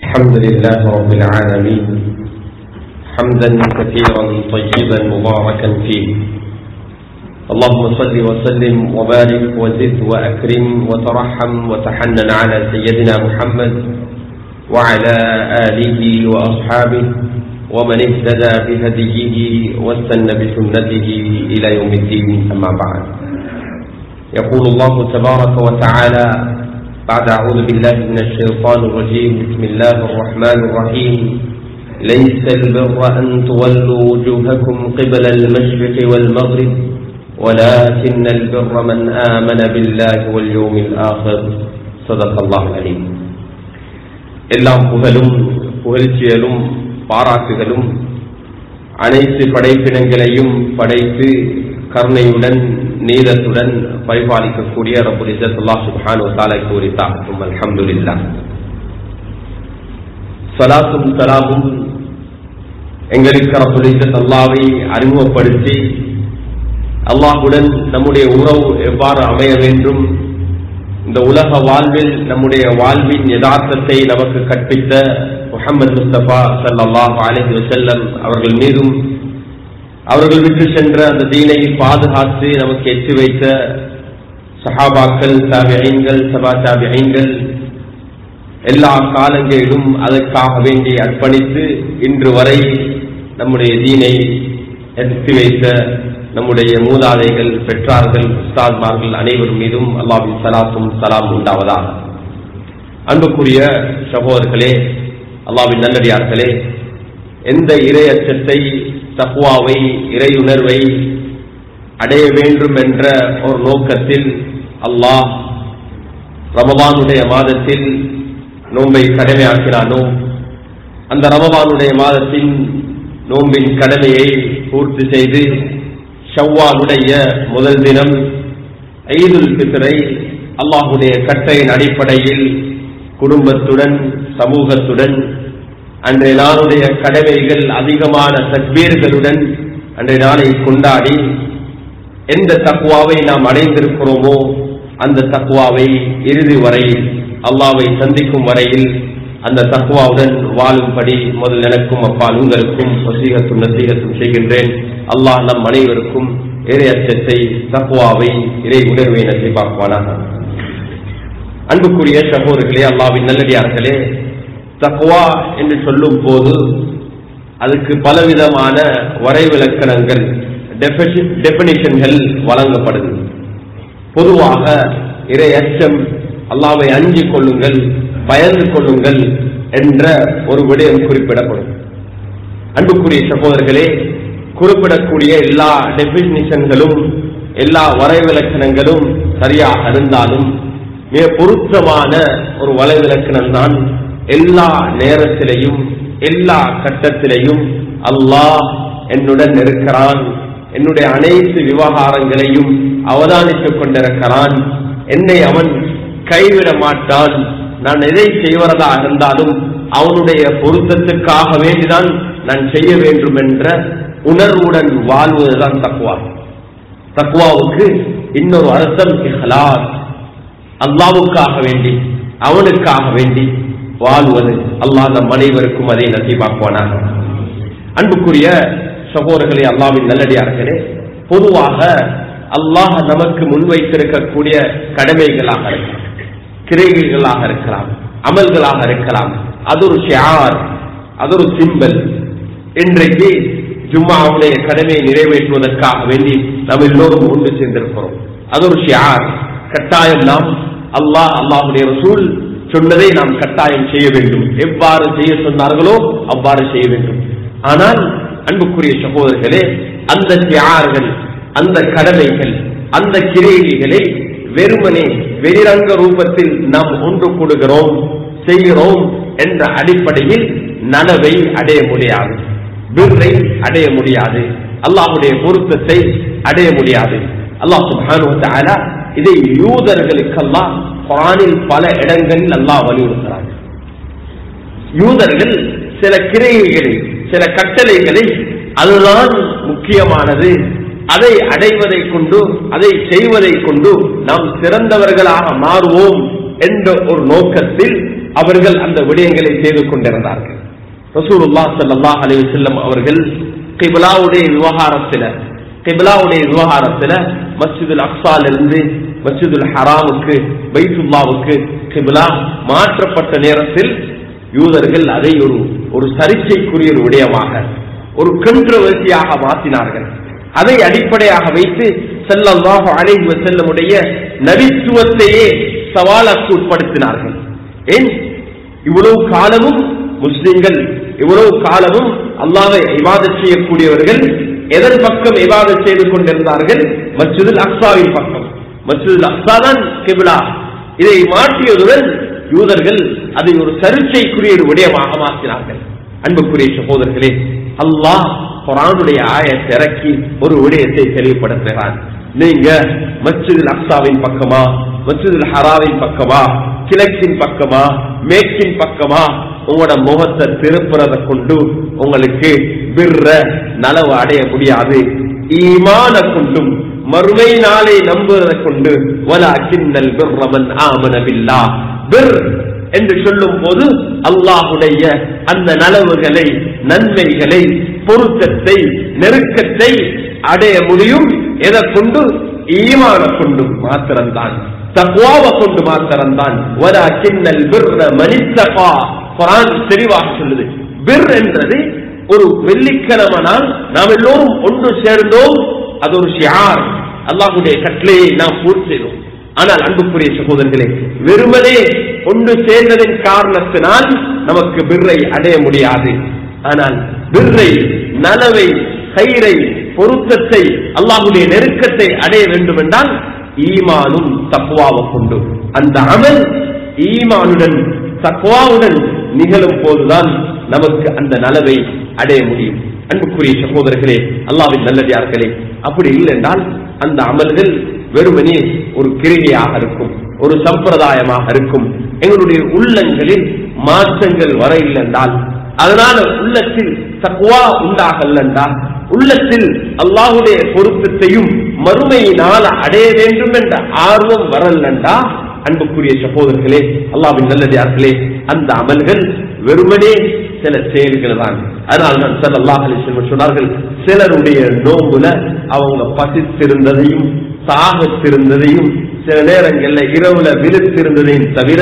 الحمد لله رب العالمين حمدا كثيرا طيبا مباركا فيه. اللهم صل وسلم وبارك وزد وأكرم وترحم وتحنن على سيدنا محمد وعلى آله وأصحابه ومن اهتدى بهديه واستنى بسنته إلى يوم الدين. أما بعد، يقول الله تبارك وتعالى بعد أعوذ بالله من الشيطان الرجيم: بسم الله الرحمن الرحيم. ليس البر أن تولوا وجوهكم قبل المشرق والمغرب ولكن البر من آمن بالله واليوم الآخر. صدق الله العليم. எல்லாம் புகழும் புகழ்ச்சியலும் பாராட்டுகளும் அனைத்து படைப்பினங்களையும் படைத்து கருணையுடன் நீதத்துடன் பரிபாலிக்கக்கூடிய ரப்புல் இஸ்ஸத் அல்லாஹ் சுப்ஹானஹு வ தஆலா கூறித்தாகும். அல்ஹம்துலில்லாஹ். ஸலாத்தும் ஸலாமும் எங்களுக்கு ரப்புல் இஸ்ஸத் அல்லாஹ்வை அறிமுகப்படுத்தி அல்லாஹ்வுடன் நம்முடைய உறவு எவ்வாறு அமைய வேண்டும், இந்த உலக வாழ்வில் நம்முடைய வாழ்வின் யதார்த்தத்தை நமக்கு கற்பித்த முஹம்மது முஸ்தபா ஸல்லல்லாஹு அலைஹி வஸல்லம் அவர்கள் மீதும், அவர்கள் விட்டு சென்ற அந்த தீனை பாதுகாத்து நமக்கு எட்டி வைத்த சஹாபாக்கள், தாபிஈன்கள், சபா தாபிஈன்கள் எல்லா காலங்களிலும் அதற்காக வேண்டி அர்ப்பணித்து இன்று வரை நம்முடைய தீனை எட்டி வைத்த நம்முடைய மூதாதைகள், பெற்றார்கள், உஸ்தாத்மார்கள் அனைவர் மீதும் அல்லாஹ்வின் ஸலாத்தும் ஸலாம் உண்டாவதாக. அன்புக்குரிய சகோதரர்களே, அல்லாஹ்வின் நல்லடியார்களே, எந்த இறை அச்சத்தை, தக்வாவை, இறையுணர்வை அடைய வேண்டும் என்ற ஒரு நோக்கத்தில் அல்லாஹ் ரமலானுடைய மாதத்தில் நோன்பை கடமையாக்கினானோ, அந்த ரமலானுடைய மாதத்தின் நோன்பின் கடமையை பூர்த்தி செய்து ஷவ்வாலுடைய முதல் தினம் ஈதுல் ஃபித்ரை அல்லாஹுடைய கட்டளையின் அடிப்படையில் குடும்பத்துடன், சமூகத்துடன், அன்றைய நாளுடைய கடமைகள் அதிகமான தக்பீர்களுடன் அன்றைய நாளை கொண்டாடி எந்த தக்வாவை நாம் அடைந்திருக்கிறோமோ அந்த தக்வாவை இறுதி வரையில், அல்லாஹ்வை சந்திக்கும் வரையில் அந்த தக்வாவுடன் வாழும்படி முதல் எனக்கும் அப்பால் உங்களுக்கும் வசீகத்தும் நசீகத்தும் செய்கின்றேன். அல்லாஹ் நம் அனைவருக்கும் இறை அச்சத்தை, தக்வாவை, இறை உணர்வை நசீபாக்குவானாக. அன்புக்குரிய சகோதரர்களே, அல்லாஹ்வின் நல்லடியார்களே, தக்வா என்று சொல்லும் போது அதுக்கு பலவிதமான வரைவிலக்கணங்கள், டெபினிஷன்கள் வழங்கப்படுது. பொதுவாக இறை அச்சம், அல்லாஹ்வை அஞ்சிக் கொள்ளுங்கள், பயந்து கொள்ளுங்கள் என்ற ஒரு விடயம் குறிப்பிடப்படும். அன்புக்குரிய சகோதரர்களே, குறிப்பிடக்கூடிய எல்லா டெபினிஷன்களும், எல்லா வரைவிலக்கணங்களும் சரியாக இருந்தாலும் மிக பொருத்தமான ஒரு வரைவிலக்கணம் தான் எல்லா நேரத்திலையும் எல்லா கட்டத்திலையும் அல்லாஹ் என்னுடன் இருக்கிறான், என்னுடைய அனைத்து விவகாரங்களையும் அவதானித்துக் கொண்டிருக்கிறான், என்னை அவன் கைவிட மாட்டான், நான் எதை செய்வதா இருந்தாலும் அவனுடைய பொருத்தத்துக்காக வேண்டிதான் நான் செய்ய வேண்டும் என்ற உணர்வுடன் வாழ்வதுதான் தக்வா. தக்வாவுக்கு இன்னொரு அர்த்தம் இஹ்லாஸ், அல்லாஹ்வுக்காக வேண்டி, அவனுக்காக வேண்டி வாழ்வது. அல்லாஹ் நம் அனைவருக்கும் அதை நசீபாக்குவானாக. அன்புக்குரிய சகோதரர்களே, அல்லாஹ்வின் நல்லடியார்களே, பொதுவாக அல்லாஹ் நமக்கு முன்வைத்திருக்கக்கூடிய கடமைகளாக இருக்கலாம், கிரைகளாக இருக்கலாம், அமல்களாக இருக்கலாம், அது ஒரு ஷிஆர், அது ஒரு சிம்பல். இன்றைக்கு ஜும்மாவுடைய கடமையை நிறைவேற்றுவதற்காக வேண்டி நாம் எல்லோரும் ஒன்று சேர்ந்திருக்கிறோம். அது ஒரு ஷிஆர். கட்டாயம் நாம் அல்லாஹ்வுடைய ரசூல் சொன்னதை நாம் கட்டாயம் செய்ய வேண்டும். எவ்வாறு செய்ய சொன்னார்களோ அவ்வாறு செய்ய வேண்டும். ஆனால் அன்புக்குரிய சகோதரர்களே, அந்த ஷிஆர்கள், அந்த கடமைகள், அந்த கிரைகளை வெறுமனே வெளிரங்க ரூபத்தில் நாம் ஒன்று கூடுகிறோம், செய்கிறோம் என்ற அடிப்படையில் நனவை அடைய முடியாது, பிர்ரை அடைய முடியாது, அல்லாஹ்வுடைய பொருத்தத்தை அடைய முடியாது. அல்லாஹ் சுப்ஹானஹு வ தஆலா இதை யூதர்களுக்கெல்லாம் குர்ஆனில் பல இடங்களில் அல்லாஹ் வலியுறுத்துகிறார். யூதர்கள் சில கிரைகளை, சில கட்டளைகளை அதுதான் முக்கியமானது, அதை அடைவதை கொண்டு, அதை செய்வதை கொண்டு நாம் சிறந்தவர்களாக மாறுவோம் என்ற ஒரு நோக்கத்தில் அவர்கள் அந்த விடயங்களை செய்து கொண்டிருந்தார்கள். ரசூலுல்லாஹ் ஸல்லல்லாஹு அலைஹி வஸல்லம் அவர்கள் கிப்லாவுடைய விவகாரத்துல மஸ்ஜிதுல் அக்ஸாலிருந்து மஸ்ஜிதுல் ஹராமுக்கு பைத்துல்லாவுக்கு கிப்லா மாற்றப்பட்ட நேரத்தில் யூதர்கள் அதை ஒரு சர்ச்சைக்குரிய ஒரு விடயமாக, ஒரு கண்ட்ரோவர்சியாக மாற்றினார்கள். அதை அடிப்படையாக வைத்து ஸல்லல்லாஹு அலைஹி வஸல்லமுடைய நபித்துவத்தையே சவாலுக்கு உட்படுத்தினார்கள். ஏன் இவ்வளவு காலமும் முஸ்லிம்கள், இவ்வளவு காலமும் அல்லாஹ்வை இபாதத் செய்யக்கூடியவர்கள் எதன் பக்கம் இபாதத் செய்து கொண்டிருந்தார்கள்? மஸ்ஜிதுல் அக்ஸாவின் பக்கம். மஸ்ஜிதுல் அக்ஸா தான் கிப்லா. இதை மாற்றியதுடன் யூதர்கள் அதை ஒரு சர்ச்சைக்குரிய ஒரு விடயமாக மாற்றினார்கள். அன்புக்குரிய சகோதரர்களே, அல்லாஹ் குர்ஆனுடைய ஆயத்தை இறக்கி ஒரு விடயத்தை தெளிவுபடுத்துகிறான். நீங்க மஸ்ஜிதுல் அக்ஸாவின் பக்கமா, மஸ்ஜிதுல் ஹராமின் பக்கமா, கிழக்கின் பக்கமா, மேற்கின் பக்கமா உங்களோட முகத்தை திருப்புறதை கொண்டு உங்களுக்கு பிர்ர நலவு அடைய முடியாது. ஈமான கொண்டும் மறுமை நாளை நம்புவதை கொண்டு வலக்கின்னல் பிர்ர மன் ஆமன பில்லாஹ், பிர் என்று சொல்லும் போது அல்லாஹுடைய அந்த நலவுகளை, நன்மைகளை, பொருத்தத்தை, நெருக்கத்தை அடைய முடியும். எதை கொண்டு? ஈமான கொண்டு மாத்திரம்தான், தக்வாவை கொண்டு மாத்திரம்தான். வலக்கின்னல் பிர்ர மன் இத்தகா, குர்ஆன் தெளிவாக சொல்லுது. பிர் என்றது ஒரு வெள்ளிக்கிழமை நாள் நாம் எல்லோரும் ஒன்று சேர்ந்தோம், அது ஒரு ஷிஆர், அல்லாஹ்வுடைய கட்டளையை நாம் பூர்த்தி செய்தோம். ஆனால் அன்புக்குரிய சகோதரர்களே, வெறுமனே ஒன்று சேர்ந்ததின் காரணத்தினால் நமக்கு பிர்ரை அடைய முடியாது. ஆனால் பிர்ரை, நலவை, கைரை, பொருத்தத்தை, அல்லாஹ்வுடைய நெருக்கத்தை அடைய வேண்டும் என்றால் ஈமானும் தக்வாவை கொண்டு, அந்த அமல் ஈமானுடன் தக்வாவுடன் நிகழும் போதுதான் நமக்கு அந்த நலவை அடைய முடியும். அன்புக்குரிய சகோதரர்களே, அல்லாஹ்வின் நல்லடியார்களே, அப்படி இல்லை என்றால் அந்த அமல்கள் வெறுமனே ஒரு கிரிகையாக இருக்கும், ஒரு சம்பிரதாயமாக இருக்கும். எங்களுடைய உள்ளங்களில் மாற்றங்கள் வர இல்லை என்றால், அதனால உள்ளத்தில் தக்வா உண்டாகல் என்றால், உள்ளத்தில் அல்லாஹ்வுடைய பொருத்தத்தையும் மறுமையினால் அடைய வேண்டும் என்ற ஆர்வம் வரல் என்றால், அன்புக்குரிய சகோதரர்களே, அல்லாஹ்வின் நல்லடியார்களே, அந்த அமல்கள் வெறுமனே சில செயல்கள் தான். அதனால் தான் ஸல்லல்லாஹு அலைஹி வஸல்லம் சொன்னார்கள், சிலருடைய நோம்புல அவங்க பசித்திருந்ததையும் சாகத்திருந்ததையும் சில நேரங்கள்ல இரவுல விழுத்திருந்ததையும் தவிர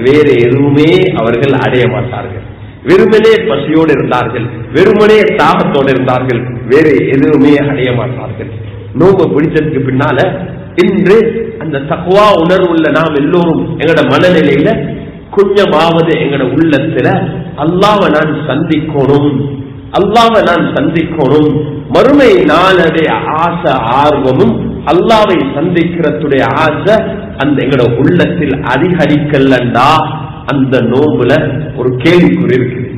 வேற எதுவுமே அவர்கள் அடைய மாட்டார்கள். வெறுமனே பசியோடு இருந்தார்கள், வெறுமனே தாகத்தோடு இருந்தார்கள், வேற எதுவுமே அடைய மாட்டார்கள். நோம்பு பிடிச்சதுக்கு பின்னால இன்று அந்த தக்வா உணர்வுள்ள நாம் எல்லோரும் எங்களோட மனநிலையில கொஞ்சமாவது எங்களோட உள்ளத்துல அல்லாஹ்வை நான் சந்திக்கணும், அல்லாஹ்வை நான் சந்திக்கணும், மறுமை நாளுடைய ஆசை, ஆர்வமும் அல்லாஹ்வை சந்திக்கிறதுடைய ஆசை அந்த எங்களோட உள்ளத்தில் அதிகரிக்கலண்டா அந்த நோம்புல ஒரு கேள்விக்குறி இருக்குது.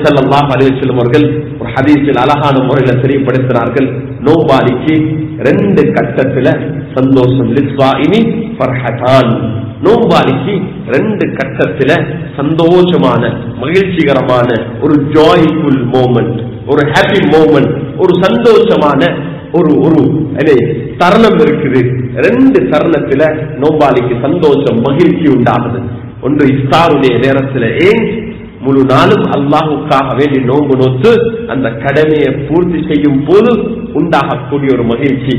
ஸல்லல்லாஹு அலைஹி வஸல்லம் அவர்கள் ஒரு ஹதீஸில் அழகான முறையில் தெரியப்படுத்தினார்கள், நோம்பாளிக்கு 2 கட்டத்துல சந்தோஷம். லிஸ்வாஇனி ஃபர்ஹதான், நோம்பாளிக்கு 2 கட்டத்துல சந்தோஷமான, மகிழ்ச்சிகரமான ஒரு ஜாய்ஃபுல் மோமெண்ட், ஒரு ஹாப்பி மோமெண்ட், ஒரு சந்தோஷமான ஒரு தருணம் இருக்குது. 2 தருணத்துல நோம்பாளிக்கு சந்தோஷம், மகிழ்ச்சி உண்டாகுது. ஒன்று இஃப்தாருடைய நேரத்துல, ஏன் முழு நாளும் அல்லாஹுக்காக வேண்டி நோன்பு நோத்து அந்த கடமையை பூர்த்தி செய்யும் போது உண்டாகக்கூடிய ஒரு மகிழ்ச்சி,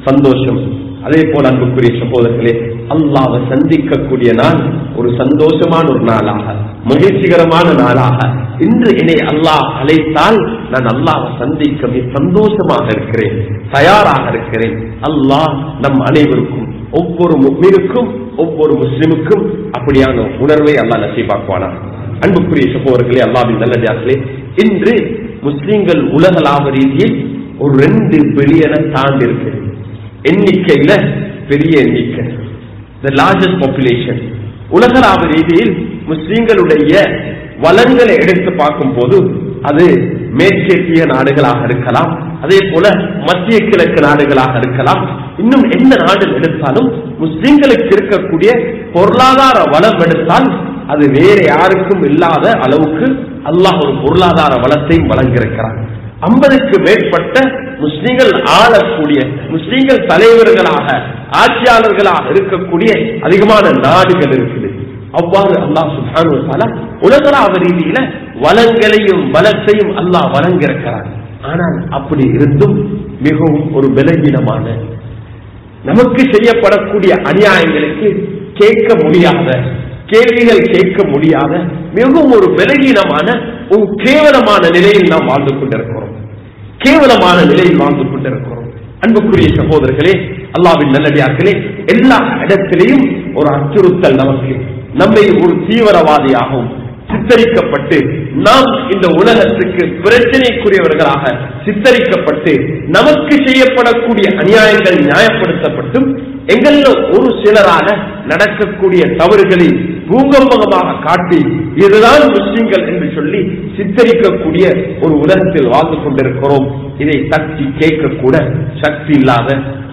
சந்தோஷம். அதே போல அன்புக்குரிய சகோதரர்களே, அல்லாஹ்வை சந்திக்கக்கூடிய நாள் ஒரு சந்தோஷமான ஒரு நாளாக, மகிழ்ச்சிகரமான நாளாக, இன்று என்னை அல்லாஹ் அழைத்தால் நான் அல்லாஹ்வை சந்திக்க சந்தோஷமாக இருக்கிறேன், தயாராக இருக்கிறேன். அல்லாஹ் நம் அனைவருக்கும், ஒவ்வொரு முஃமினுக்கும், ஒவ்வொரு முஸ்லிமுக்கும் அப்படியான உணர்வை அல்லாஹ் நசீபாக்குவானா. அன்புக்குரிய சகோதரர்களே, அல்லாஹ்வின் நல்லடியார்களே, இன்று முஸ்லிம்கள் உலகளாவ ரீதியில் ஒரு 2 பில்லியனை தாண்டி இருக்கு. எண்ணிக்கையில பெரிய எண்ணிக்கை, the largest population. உலகளாவ ரீதியில் முஸ்லிம்களுடைய வளங்களை எடுத்து பார்க்கும் போது அது மேற்கத்திய நாடுகளாக இருக்கலாம், அதே போல மத்திய கிழக்கு நாடுகளாக இருக்கலாம். இன்னும் எந்த நாடு எடுத்தாலும் முஸ்லிம்களுக்கு இருக்கக்கூடிய பொருளாதார வளம் எடுத்தால் அது வேற யாருக்கும் இல்லாத அளவுக்கு அல்லாஹ் ஒரு பொருளாதார வளத்தை வழங்கியிருக்கிறார். 50க்கு மேற்பட்ட முஸ்லிம்கள் ஆளக்கூடிய, முஸ்லிம்கள் தலைவர்களாக, ஆட்சியாளர்களாக இருக்கக்கூடிய அதிகமான நாடுகள் இருக்குது. அவ்வாறு அல்லாஹ் சுப்ஹானஹு வ தஆலா உலகளாவ ரீதியில வளங்களையும் பலத்தையும் அல்லாஹ் வழங்கியிருக்கிறார். ஆனால் அப்படி இருந்தும் மிகவும் ஒரு பலவீனமான, நமக்கு செய்யப்படக்கூடிய அநியாயங்களுக்கு கேட்க முடியாத, கேள்விகள் கேட்க முடியாத மிகவும் ஒரு பலவீனமான ஒரு கேவலமான நிலையில் நாம் வாழ்ந்து கொண்டிருக்கிறோம். கேவலமான நிலையில் வாழ்ந்து கொண்டிருக்கிறோம். அன்புக்குரிய சகோதரர்களே, அல்லாஹ்வின் நல்லடியார்களே, எல்லா இடத்திலேயும் ஒரு அச்சுறுத்தல் நமக்கு, நம்மை ஒரு தீவிரவாதியாகவும் சித்தரிக்கப்பட்டு நாம் இந்த உலகத்துக்கு பிரச்சனைக்குரியவர்களாக சித்தரிக்கப்பட்டு நமக்கு செய்யப்படக்கூடிய அநியாயங்கள் நியாயப்படுத்தப்பட்டும் எங்கள ஒரு சிலரான நடக்கக்கூடிய தவறுகளை பூகம்பமாக காட்டி இதுதான் முஸ்லிம்கள் என்று சொல்லி சித்தரிக்கக்கூடிய ஒரு உலகத்தில் வாழ்ந்து கொண்டிருக்கிறோம். இதை தட்டி கேட்கக்கூட சக்தி இல்லாத,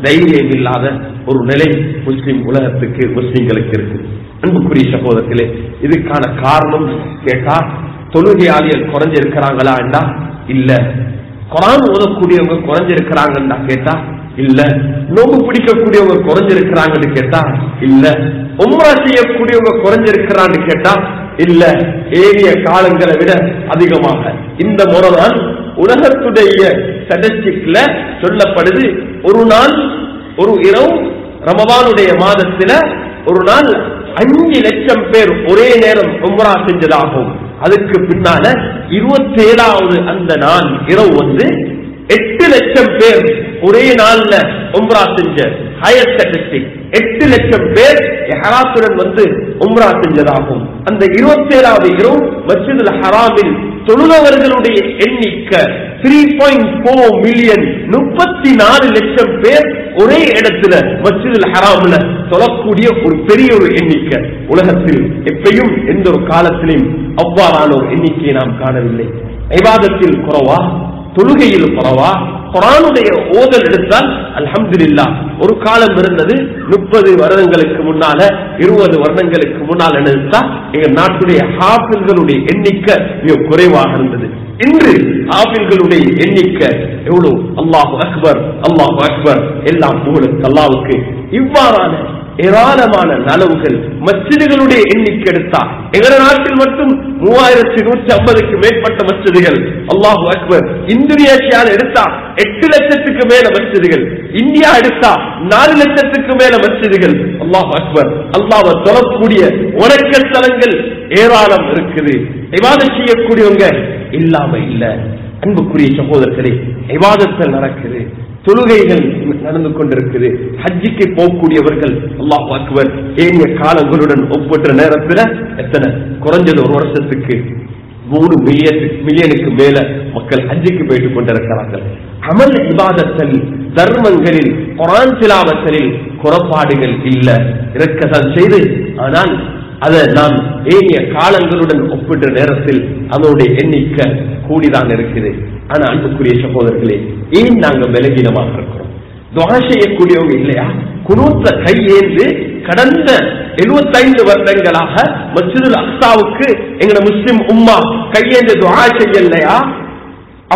தைரியம் இல்லாத ஒரு நிலை முஸ்லிம் உலகத்துக்கு, முஸ்லிம்களுக்கு இருக்கு. அன்புக்குரிய சகோதரர்களே, இதுக்கான காரணம் கேட்டா தொழுகையாளிகள் குறைஞ்சிருக்கிறாங்களா என்றா இல்ல, குர்ஆன் ஓதக்கூடியவங்க குறைஞ்சிருக்கிறாங்கன்னா கேட்டா இல்ல, நோம்பு பிடிக்கக்கூடியவங்க குறைஞ்சிருக்கிறாங்கன்னு கேட்டா இல்ல, உம்ரா செய்யக்கூடியவங்க குறைஞ்சிருக்கிறான்னு கேட்டா இல்ல, ஏறிய காலங்களை விட அதிகமாக. இந்த முறைதான் உலகத்துடைய ஸ்டாட்டிஸ்டிக்ல சொல்லப்படுது. ஒரு நாள், ஒரு இரவு ரமதானுடைய மாதத்துல ஒரு நாள் 5 லட்சம் பேர் ஒரே நேரம் உம்ரா செஞ்சதாகும். அதுக்கு பின்னால 27வது அந்த நாள் இரவு 8 லட்சம் பேர் ஒரே நாள்ல உம்ரா செஞ்ச ஹையர் ஸ்டாட்டிஸ்டிக். 8 லட்சம் பேர் இஹ்ராத்துடன் உம்ரா செஞ்சதாகும். அந்த 27வது இரவு மஸ்ஜிதுல் ஹராமில் தொழுதவர்களுடைய எண்ணிக்கை 3.4 மில்லியன், 34 லட்சம் பேர் ஒரே இடத்துல மஸ்ஜிதுல் ஹராம்ல தொழக்கூடிய ஒரு பெரிய ஒரு எண்ணிக்கை. உலகத்தில் எப்பயும் எந்த ஒரு காலத்திலும் அவ்வாறான ஒரு எண்ணிக்கையை நாம் காணவில்லை. இபாதத்தில் குறைவா, தொழுகையில் குறைவா, குர்ஆனுடைய ஓதல் எடுத்தால் அல்ஹம்துலில்லாஹ் ஒரு காலம் இருந்தது 30 வருடங்களுக்கு முன்னால, 20 வருடங்களுக்கு முன்னால் எடுத்தா எங்க நாட்டுடைய ஹாஃபில்களுடைய எண்ணிக்கை மிக குறைவாக இருந்தது. இன்று ஹாஃபில்களுடைய எண்ணிக்கை எவ்வளவு! அல்லாஹு அக்பர், அல்லாஹு அக்பர், எல்லாம் புகழும் அல்லாஹ்வுக்கு. இவ்வாறான ஏராளமான நலவுகள் மஸ்ஜிதுகளுடைய எண்ணிக்கை எடுத்தா எங்க நாட்டில் மட்டும் 3150க்கு மேற்பட்ட மஸ்ஜிதுகள். அல்லாஹு அக்பர். இந்தோனேஷியாவில் எடுத்தா 8 லட்சத்துக்கு மேல மஸ்ஜிதுகள். இந்தியா எடுத்தா 4 லட்சத்துக்கு மேல மஸ்ஜிதுகள். அல்லாஹு அக்பர். அல்லாஹ்வை தொழக்கூடிய வணக்க ஸ்தலங்கள் ஏராளம் இருக்குது. இபாதத் செய்யக்கூடியவங்க இல்லாம இல்ல. அன்புக்குரிய சகோதரர்களே, இபாதத்தில் நடக்குது, தொழுகைகள் நடந்து கொண்டிருக்குது. ஹஜ்ஜிக்கு போகக்கூடியவர்கள் அல்லாஹ் அக்பர் ஏனைய காலங்களுடன் ஒப்பற்ற நேரத்தில் எத்தனை குறைஞ்சது ஒரு வருஷத்துக்கு 3 மில்லியனுக்கு மேல மக்கள் ஹஜ்ஜிக்கு போயிட்டு கொண்டிருக்கிறார்கள். அமல் இபாதத்தில், தர்மங்களில், குர்ஆன் திலாவத்தில் குறைபாடுகள் இல்ல, இருக்கதான் செய்து. ஆனால் அதை நாம் ஏனைய காலங்களுடன் ஒப்பிட்ட நேரத்தில் அதனுடைய எண்ணிக்கை கூடிதான் இருக்குது. ஆனா அன்புக்குரிய சகோதரர்களே, ஏன் நாங்க பலகீனமாக இருக்கிறோம்? துஆ செய்யக்கூடியவங்க இல்லையா? குனூத்த கையேந்து கடந்த 75 வருடங்களாக மஸ்ஜிதுல் அக்ஸாவுக்கு எங்க முஸ்லிம் உம்மா கையேந்து துஆ செய்யலையா?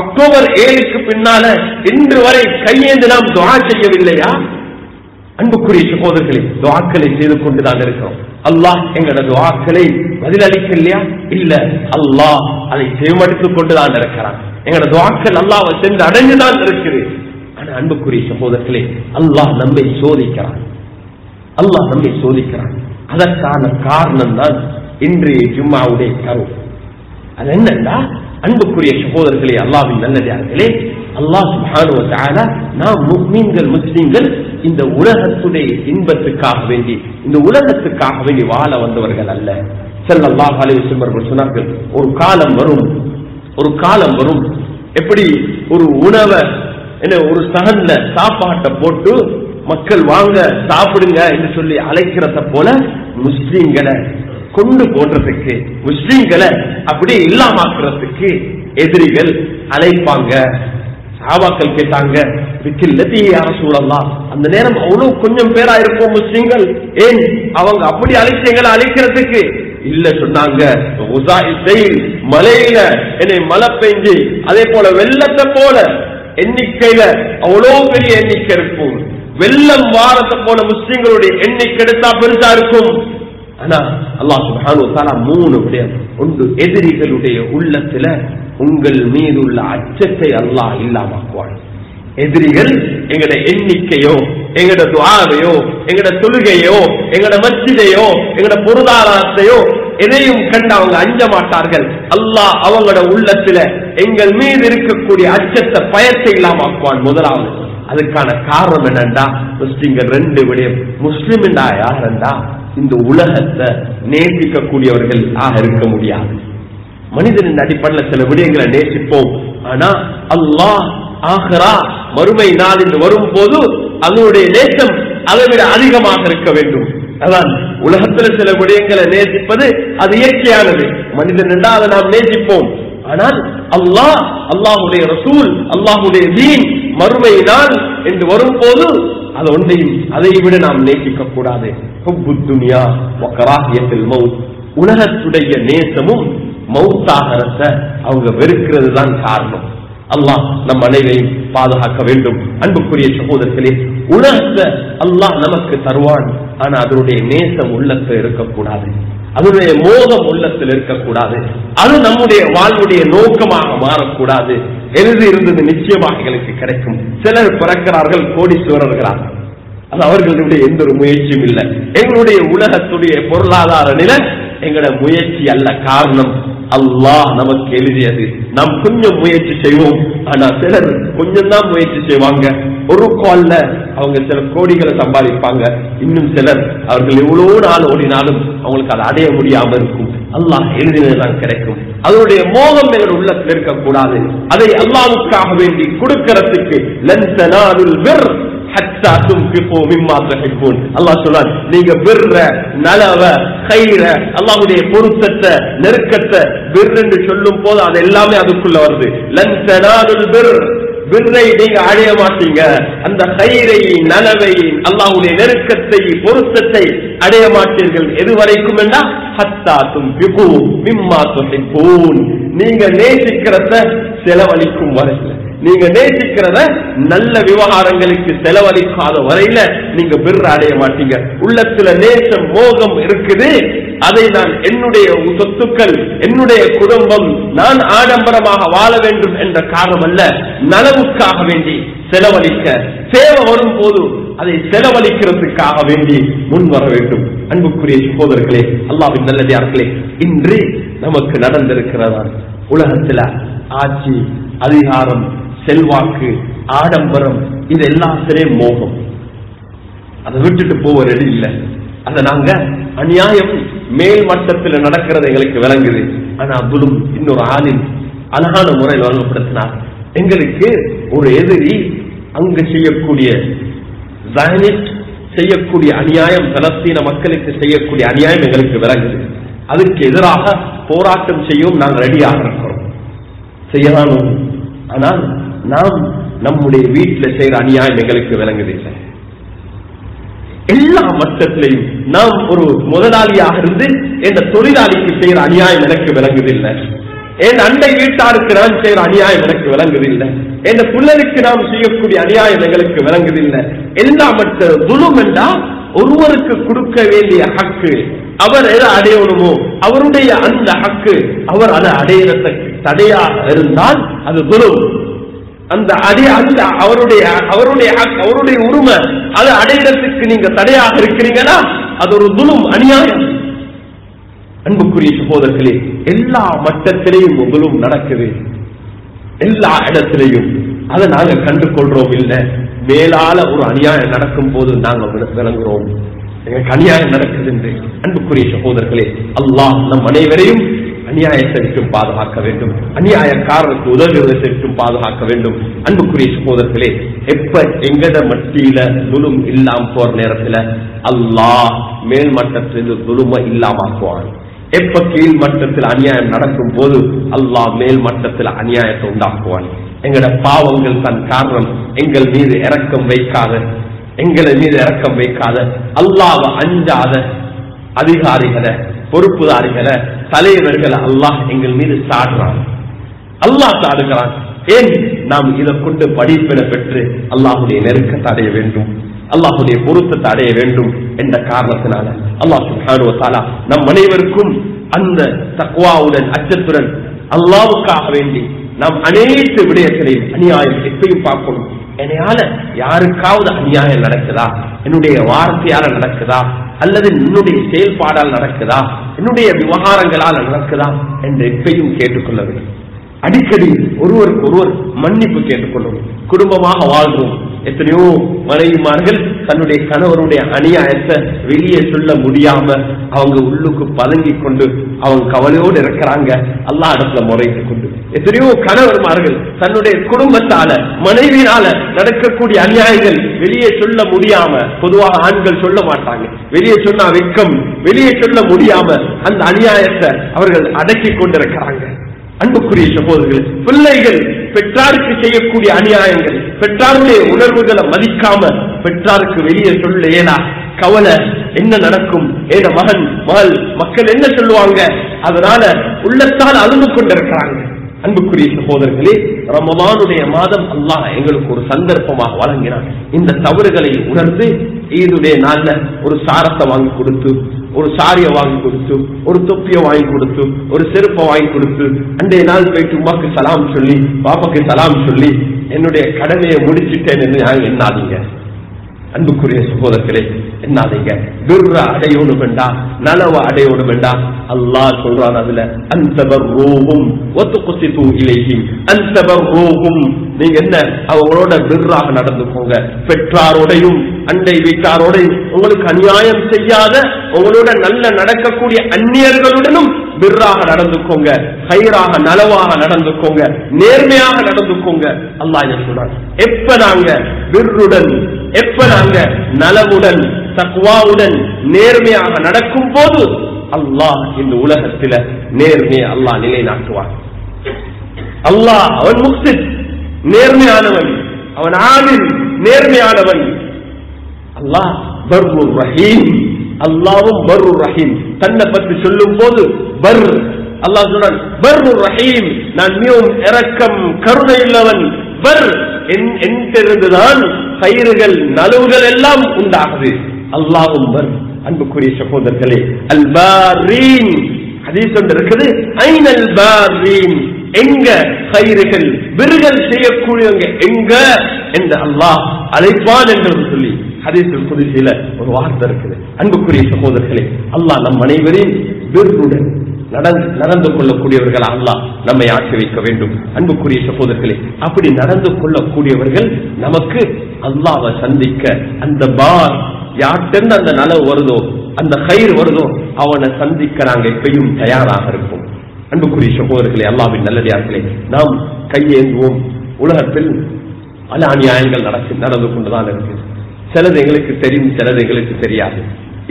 அக்டோபர் 7க்கு பின்னால இன்று வரை கையேந்து நாம் துஆ செய்யவில்லையா? அன்புக்குரிய சகோதரர்களே, துஆக்களை செய்து கொண்டுதான் இருக்கிறோம். அல்லாஹ் எங்களோட துஆக்களை பதிலளிக்கலையா? இல்ல, அல்லாஹ் அதை செவிமடுத்துக் கொண்டுதான் இருக்கிறான். எங்களோட துஆக்கள் அல்லாஹ்வை சென்று அடைந்துதான் இருக்குது. ஆனா அன்புக்குரிய சகோதரர்களே, அல்லாஹ் நம்மை சோதிக்கிறான். அல்லாஹ் நம்மை சோதிக்கிறான். அதற்கான காரணம் தான் இன்றைய ஜும்மாவுடைய கரு. அது என்னன்னா, அன்புக்குரிய சகோதரர்களே, அல்லாஹ்வின் நல்லடியார்களே, அல்லாஹ் சுப்ஹானஹு வ தஆலா நாம் முஃமின்கள், முஸ்லிம்கள் இந்த உலகத்துடைய இன்பத்துக்காக வேண்டி, இந்த உலகத்துக்காக வேண்டி வாழ வந்தவர்கள் அல்ல. ஸல்லல்லாஹு அலைஹி வஸல்லம் சொன்னார்கள், ஒரு காலம் வரும் எப்படி ஒரு உணவை ஒரு சகன்ல சாப்பாட்டை போட்டு மக்கள் வாங்க சாப்பிடுங்க என்று சொல்லி அழைக்கிறத போல முஸ்லிம்களை கொண்டு போன்றதுக்கு, முஸ்லிம்களை அப்படியே இல்லாமக்கிறதுக்கு எதிரிகள் அழைப்பாங்க. சஹாபாக்கள் கேட்டாங்க, அந்த நேரம் அவ்வளவு கொஞ்சம் பேரா இருப்போம் முஸ்லிம்கள், ஏன் அவங்க அப்படி அழைச்சீங்களை அழைக்கிறதுக்கு இல்ல சொன்னாங்க. மலையில என்னை மழை பெஞ்சு அதே போல வெள்ளத்தை போல எண்ணிக்கையில அவ்வளவு பெரிய எண்ணிக்கை இருக்கும். வெள்ளம் வாரத்தை போல முஸ்லிம்களுடைய எண்ணிக்கை எடுத்தா பெருசா இருக்கும். ஆனா அல்லாஹ் சுப்ஹானஹு வ தஆலா 3 விடயம். ஒன்று, எதிரிகளுடைய உள்ளத்துல உங்கள் மீது உள்ள அச்சத்தை அல்லாஹ் இல்லாமக்குவான். எதிரிகள் எங்கட எண்ணிக்கையோ, எங்கட துஆவையோ, எங்கட தொழுகையோ, எங்கட மஸ்ஜிதையோ, எங்கட பொருளாதாரத்தையோ எதையும் கண்டு அவங்க அஞ்ச மாட்டார்கள். அல்லாஹ் அவங்களோட உள்ளத்துல எங்கள் மீது இருக்கக்கூடிய அச்சத்தை, பயத்தை இல்லாமக்குவான். முதலாவது அதுக்கான காரணம் என்னண்டா, முஸ்லிம்கள் 2 விடயம். முஸ்லிம் யாருண்டா இந்த உலகத்தை நேசிக்கக்கூடியவர்கள் இருக்க முடியாது. மனிதனின் அடிப்படையில் சில விடயங்களை நேசிப்போம். ஆனா அல்லாஹ் ஆகிரா மறுமை நாள் என்று வரும்போது அதனுடைய நேசம் அதை விட அதிகமாக இருக்க வேண்டும். அதான் உலகத்தில் சில விடயங்களை நேசிப்பது அது இயற்கையானது. மனிதன் என்றால் அதை நாம் நேசிப்போம். ஆனால் அல்லாஹ், அல்லாஹுடைய ரசூல், அல்லாஹுடைய தீன் மறுமை நாள் என்று வரும்போது அது ஒன்றையும் அதை விட நாம் நேசிக்க கூடாது. ஹுப்புத்துன்யா வ கராஹியத்துல் மௌத், உலகத்துடைய நேசமும் மௌத்தாகறத அவங்க வெறுக்கிறது தான் காரணம். அல்லாஹ் நம் அனைவரையும் பாதுகாக்க வேண்டும். அன்புக்குரிய சகோதரர்களே, உலகத்தை அல்லாஹ் நமக்கு தருவான். ஆனா அதனுடைய நேசம் உள்ளத்தில் இருக்கக்கூடாது, அதனுடைய மோகம் உள்ளத்தில் இருக்கக்கூடாது. அது நம்முடைய வாழ்வுடைய நோக்கமாக மாறக்கூடாது. எழுதி இருந்தது நிச்சயமாக எங்களுக்கு கிடைக்கும். சிலர் பிறக்கிறார்கள் கோடீஸ்வரர்களாக, அது அவர்களுடைய எந்த ஒரு முயற்சியும் இல்லை. எங்களுடைய உலகத்துடைய பொருளாதார நிலை எங்களோட முயற்சி அல்ல, காரணம் அல்லாஹ் நமக்கு எழுதியது. நாம் கொஞ்சம் முயற்சி செய்வோம். ஆனா சிலர் கொஞ்சம் தான் முயற்சி செய்வாங்க, ஒரு கால்ல அவங்க சில கோடிகளை சம்பாதிப்பாங்க. இன்னும் சிலர் அவர்கள் எவ்வளவு நாள் ஓடினாலும் அவங்களுக்கு அதை அடைய முடியாம இருக்கும். அல்லாஹ் எழுதினதுதான் கிடைக்கும். அதனுடைய மோகம் எங்கள் உள்ளத்தில் இருக்கக்கூடாது. அதை அல்லாஹ்வுக்காக வேண்டி கொடுக்கிறதுக்கு லன் தனாலுல் பிர் ஹத்தா துன்ஃபிகு மிம்மா துஹிப்பூன். அல்லாஹ் சொல்றான், நீங்க பிர்ர, நலவ, கைர, அல்லாஹ்வுடைய பொருத்தத்தை, நெருக்கத்தை பிர் என்று சொல்லும் போது அது எல்லாமே அதுக்குள்ள வருது. லன் தனாலுல் பிர், பிர்ரை நீங்க அடைய மாட்டீங்க. அந்த கைரை, நலவை, அல்லாஹ்வுடைய நெருக்கத்தை, பொருத்தத்தை அடைய மாட்டீர்கள். எது வரைக்கும் என்றா ஹத்தா துன்ஃபிகு மிம்மா துஹிப்பூன், நீங்க நேசிக்கிறத செலவழிக்கும் வரையில, நீங்க நேசிக்கிறத நல்ல விவகாரங்களுக்கு செலவழிக்காத வரையில நீங்க பிர் அடைய மாட்டீங்க. உள்ளத்துல நேசம், மோகம் இருக்குது. அதை நான் என்னுடைய சொத்துக்கள், என்னுடைய குடும்பம், நான் ஆடம்பரமாக வாழ வேண்டும் என்ற காரணம் அல்ல, நலவுக்காக வேண்டி செலவழிக்க, தேவை வரும் போது அதை செலவழிக்கிறதுக்காக வேண்டி முன் வர வேண்டும். அன்புக்குரிய சகோதரர்களே, அல்லாஹ்வின் நல்லடியார்களே, இன்று நமக்கு நடந்திருக்கிறதா உலகத்துல ஆட்சி, அதிகாரம், செல்வாக்கு, ஆடம்பரம், இது எல்லாத்திலே மோகம். அதை விட்டுட்டு போவ ரெடி இல்லை. அதை நாங்க அநியாயம் மேல் மட்டத்தில் நடக்கிறது எங்களுக்கு விளங்குது. ஆனா துலும் இன்னொரு ஆளின் அழகான முறையில் வழங்கப்படுத்தினார். எங்களுக்கு ஒரு எதிரி அங்கு செய்யக்கூடிய ஜானிட் செய்யக்கூடிய அநியாயம், பலஸ்தீன மக்களுக்கு செய்யக்கூடிய அநியாயம் எங்களுக்கு விளங்குது. அதுக்கு எதிராக போராட்டம் செய்யவும் நாங்கள் ரெடியாக இருக்கிறோம், செய்யலாம். ஆனால் நாம் நம்முடைய வீட்டில் செய்யற அநியாயம் எங்களுக்கு விளங்குதில்லை. எல்லா மட்டத்திலையும் நாம் ஒரு முதலாளியாக இருந்து என்ற தொழிலாளிக்கு செய்யற அநியாயம் எனக்கு விளங்குதில்லை. என் அண்டை வீட்டாருக்கு நான் செய்யற அநியாயம் எனக்கு விளங்குதில்லை. என் பிள்ளைக்கு நாம் செய்யக்கூடிய அநியாயம் எங்களுக்கு விளங்குதில்லை. எல்லா மட்ட துலும் என்றால் ஒருவருக்கு கொடுக்க வேண்டிய ஹக்கு, அவர் எதை அடையணுமோ அவருடைய அந்த ஹக்கு அவர் அதை அடையிறதுக்கு தடையாக இருந்தால் அது துலும். அந்த அவருடைய உரிமை அதை அடையிறதுக்கு நீங்க தடையாக இருக்கிறீங்கன்னா அது ஒரு துலும், அநியாயம். அன்புக்குரிய சகோதரர்களே, எல்லா மட்டத்திலேயும் துலும் நடக்குது, எல்லா இடத்திலையும். அதை நாங்க கண்டுகொள்றோம் இல்லை. மேலால ஒரு அநியாயம் நடக்கும் போது நாங்க விளங்குறோம் எங்களுக்கு அநியாயம் நடக்குது என்று. அன்புக்குரிய சகோதரர்களே, அல்லாஹ் நம் அனைவரையும் அநியாயத்தை விட்டும் பாதுகாக்க வேண்டும், அநியாயக்காரருக்கு உதவுவதை விட்டும் பாதுகாக்க வேண்டும். அன்புக்குரிய சகோதரர்களே, எப்ப எங்கட மத்தியில துலும் இல்லாம போற நேரத்துல அல்லாஹ் மேல் மட்டத்தில் துலும இல்லாமக்குவான். எப்ப கீழ் மட்டத்தில் அநியாயம் நடக்கும் போது அல்லாஹ் மேல் மட்டத்தில் அநியாயத்தை உண்டாக்குவான். எங்கட பாவங்கள் தன் காரணம் எங்கள் மீது இரக்கம் வைக்காத, எங்களை மீது இரக்கம் வைக்காத, அல்லாஹ்வை அஞ்சாத அதிகாரிகளை, பொறுப்புதாரிகளை, தலைவர்களை அல்லாஹ் எங்கள் மீது சாடுறான். அல்லாஹ் சாடுகிறான். ஏன்? நாம் இதை கொண்டு படிப்பினை பெற்று அல்லாஹ்வுடைய நெருக்கத்தை அடைய வேண்டும். அல்லாஹ்வுடைய பொருத்தத்தை அடைய வேண்டும் என்ற காரணத்தினால அல்லாஹ் சுப்ஹானஹு வ தஆலா நம் அனைவருக்கும் அந்த தக்வாவுடன் அச்சத்துடன் அல்லாஹ்வுக்காக வேண்டி நாம் அனைத்து விடயங்களையும் அநியாயம் எப்பயும் பார்க்கணும். என்னையால யாருக்காவது அநியாயம் நடக்குதா, என்னுடைய வார்த்தையால நடக்குதா, அல்லது என்னுடைய செயல்பாடால் நடக்குதா, என்னுடைய விவகாரங்களால் நடக்குதா என்று எப்பயும் கேட்டுக்கொள்ள வேண்டும். அடிக்கடி ஒருவருக்கு ஒருவர் மன்னிப்பு கேட்டுக்கொள்ளும். குடும்பமாக வாழ்றோம். எத்தனையோ மனைவிமார்கள் தன்னுடைய கணவருடைய அநியாயத்தை வெளியே சொல்ல முடியாம அவங்க உள்ளுக்கு பதங்கி கொண்டு அவங்க கவலையோடு இருக்கிறாங்க. அல்லாஹ் இடத்துல முறையிட்டு கொண்டு எத்தனையோ கணவர்மார்கள் தன்னுடைய குடும்பத்தால மனைவியினால நடக்கக்கூடிய அநியாயங்கள் வெளியே சொல்ல முடியாம, பொதுவாக ஆண்கள் சொல்ல மாட்டாங்க, வெளியே சொன்னா வெட்கம், வெளியே சொல்ல முடியாம அந்த அநியாயத்தை அவர்கள் அடக்கி கொண்டிருக்கிறாங்க. அன்புக்குரிய சகோதரர்கள், பிள்ளைகள் பெற்றாருக்கு செய்யக்கூடிய அநியாயங்கள், பெற்றாருடைய உணர்வுகளை மதிக்காம பெற்றாருக்கு வெளியே சொல்ல ஏனா கவலை, என்ன நடக்கும், ஏன மகன் மகள் மக்கள் என்ன சொல்லுவாங்க, அதனால உள்ளத்தால் அழுது கொண்டிருக்கிறாங்க. அன்புக்குரிய சகோதரர்களே, ரமதானுடைய மாதம் அல்லாஹ் எங்களுக்கு ஒரு சந்தர்ப்பமாக வழங்கினார். இந்த தவறுகளை உணர்ந்து ஈதுடைய நாள்ல ஒரு சாரத்தை வாங்கி கொடுத்து, ஒரு சாரிய வாங்கி கொடுத்து, ஒரு தொப்பியை வாங்கி கொடுத்து, ஒரு செருப்பை வாங்கி கொடுத்து, அன்றைய நாள் போயிட்டு உமாக்கு சலாம் சொல்லி பாப்பாக்கு சலாம் சொல்லி என்னுடைய கடமையை முடிச்சுட்டேன் என்று நாங்கள் எண்ணாதீங்க. அன்புக்குரிய சகோதரர்களே, என்னாதீங்க. பிர்ர அடையோடு வேண்டா, நலவ அடையோடு வேண்டா. அல்லாஹ் சொல்றான் அதுல, அன்தபர்ரூஹும் வதுக்ஸிது இலைஹிம், அன்தபர்ரூஹும், நீங்க என்ன அவங்களோட பிர்ராக நடந்துக்கோங்க. பெற்றாரோடையும் அண்டை வீட்டாரோடையும் உங்களுக்கு அநியாயம் செய்யாத, உங்களோட நல்ல நடக்கக்கூடிய அந்நியர்களுடனும் பிர்ராக நடந்துக்கோங்க, ஹைராக நலவாக நடந்துக்கோங்க, நேர்மையாக நடந்துக்கோங்க. அல்லாஹ் என்ன சொல்றான், எப்ப நாங்க பிர்ருடன், எப்ப நாங்க நலவுடன் தக்வாவுடன் நேர்மையாக நடக்கும் போது அல்லாஹ் இந்த உலகத்தில நேர்மையை அல்லாஹ் நிலைநாட்டுவான். அல்லாஹ் அவன் முக்ஸித், நேர்மையானவன், அவன் ஆதில், நேர்மையானவன். அல்லாஹ் பர்ருர் ரஹீம், அல்லாஹ்வும் பர்ருர் ரஹீம். தன்னை பற்றி சொல்லும் போது பர், அல்லாஹ் சொல்றான் பர்ருர் ரஹீம், நான் மிகவும் இரக்கம் கருணையுள்ளவன். பர் என்றிருந்துதான் கயிறுகள் நலவுகள் எல்லாம் உண்டாகுது. அல்லாஹ்வும் பர். அன்புக்குரிய சகோதரர்களே, அல் பாரீன் ஹதீஸ் ஒன்று இருக்குது, ஐனல் பாரீன், எங்க கயிறுகள் விருகல் செய்யக்கூடியவங்க எங்க என்று அல்லாஹ் அழைப்பான் என்று சொல்லி ஹதீஸுல் குத்ஸில ஒரு வார்த்தை இருக்குது. அன்புக்குரிய சகோதரர்களே, அல்லாஹ் நம் அனைவரையும் பிர்ருடன் நடந்து கொள்ளக்கூடியவர்கள் அல்லாஹ் நம்மை ஆக்கி வைக்க வேண்டும். அன்புக்குரிய சகோதரர்களே, அப்படி நடந்து கொள்ளக்கூடியவர்கள் நமக்கு அல்லாஹ்வை சந்திக்க, அந்த பார் யார்கிட்ட அந்த நலவு வருதோ, அந்த கயிறு வருதோ, அவனை சந்திக்க நாங்கள் எப்பயும் தயாராக இருப்போம். அன்புக்குரிய சகோதரர்களே, அல்லாஹ்வின் நல்லடியார்களே, நாம் கையேந்துவோம். உலகத்தில் பல அநியாயங்கள் நடந்து கொண்டுதான் இருக்கு. சிலது எங்களுக்கு தெரியும், சிலது எங்களுக்கு தெரியாது.